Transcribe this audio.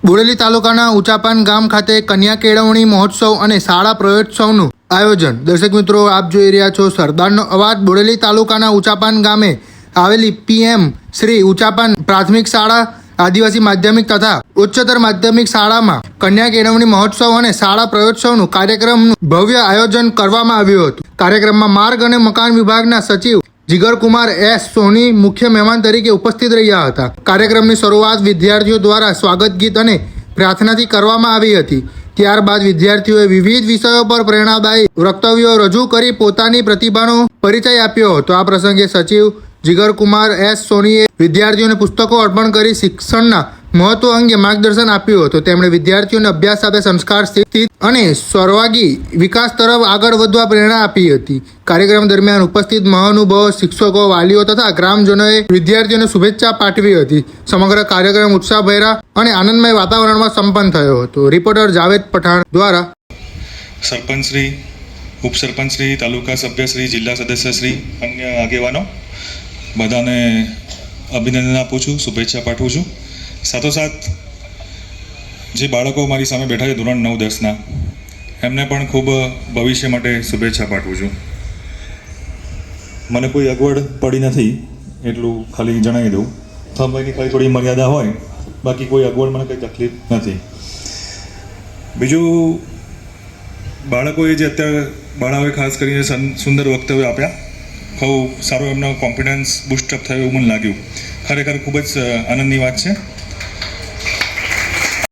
બોડેલી તાલુકાના ઉચાપાન ગામ ખાતે કન્યા કેળવણી મહોત્સવ અને શાળા પ્રવેશોત્સવનું આયોજન। દર્શક મિત્રો, આપ જોઈ રહ્યા છો સરદારનો અવાજ। બોડેલી તાલુકાના ઉચાપાન ગામે આવેલી PM શ્રી ઉચાપાન પ્રાથમિક શાળા, આદિવાસી માધ્યમિક તથા ઉચ્ચતર માધ્યમિક શાળામાં કન્યા કેળવણી મહોત્સવ અને શાળા પ્રવેશોત્સવનું કાર્યક્રમનું ભવ્ય આયોજન કરવામાં આવ્યું હતું। કાર્યક્રમમાં માર્ગ અને મકાન વિભાગના સચિવ જીગરકુમાર S. સોની મુખ્ય મહેમાન તરીકે ઉપસ્થિત રહ્યા હતા। કાર્યક્રમની શરૂઆત વિદ્યાર્થીઓ દ્વારા સ્વાગત ગીત અને પ્રાર્થનાથી કરવામાં આવી હતી। ત્યારબાદ વિદ્યાર્થીઓએ વિવિધ વિષયો પર પ્રેરણાદાયી વક્તવ્યો રજૂ કરી પોતાની પ્રતિભાનો પરિચય આપ્યો હતો। આ પ્રસંગે સચિવ જીગરકુમાર S. સોનીએ વિદ્યાર્થીઓને પુસ્તકો અર્પણ કરી શિક્ષણના મહત્વ અંગે માર્ગદર્શન આપ્યું હતું। તેમણે વિદ્યાર્થીઓને અભ્યાસ સાથે સંસ્કાર, શિસ્ત અને સર્વાંગી વિકાસ તરફ આગળ વધવા પ્રેરણા આપી હતી। કાર્યક્રમ દરમિયાન ઉપસ્થિત મહાનુભાવો, શિક્ષકો, વાલીઓ તથા ગ્રામજનોએ વિદ્યાર્થીઓને શુભેચ્છા પાઠવી હતી। સમગ્ર કાર્યક્રમ ઉત્સાહભેરા અને આનંદમય વાતાવરણમાં સંપન્ન થયો હતો। રિપોર્ટર જાવેદ પઠાણ દ્વારા સરપંચશ્રી, ઉપસરપંચશ્રી, તાલુકા સભ્યશ્રી, જિલ્લા સદસ્યશ્રી, અન્ય આગેવાનો બધાને અભિનંદન આપું છું, શુભેચ્છા પાઠવું છું। સાથોસાથ જે બાળકો મારી સામે બેઠા છે ધોરણ 9, 10ના, એમને પણ ખૂબ ભવિષ્ય માટે શુભેચ્છા પાઠવું છું। મને કોઈ અગવડ પડી નથી એટલું ખાલી જણાવી દઉં। સમયની ખાલી થોડી મર્યાદા હોય, બાકી કોઈ અગવડ મને કંઈ તકલીફ નથી। બીજું, બાળકોએ જે બાળાઓએ ખાસ કરીને સુંદર વક્તવ્ય આપ્યા, ખૂબ સારો એમનો કોન્ફિડન્સ બૂસ્ટઅપ થયો એવું મને લાગ્યું। ખરેખર ખૂબ જ આનંદની વાત છે।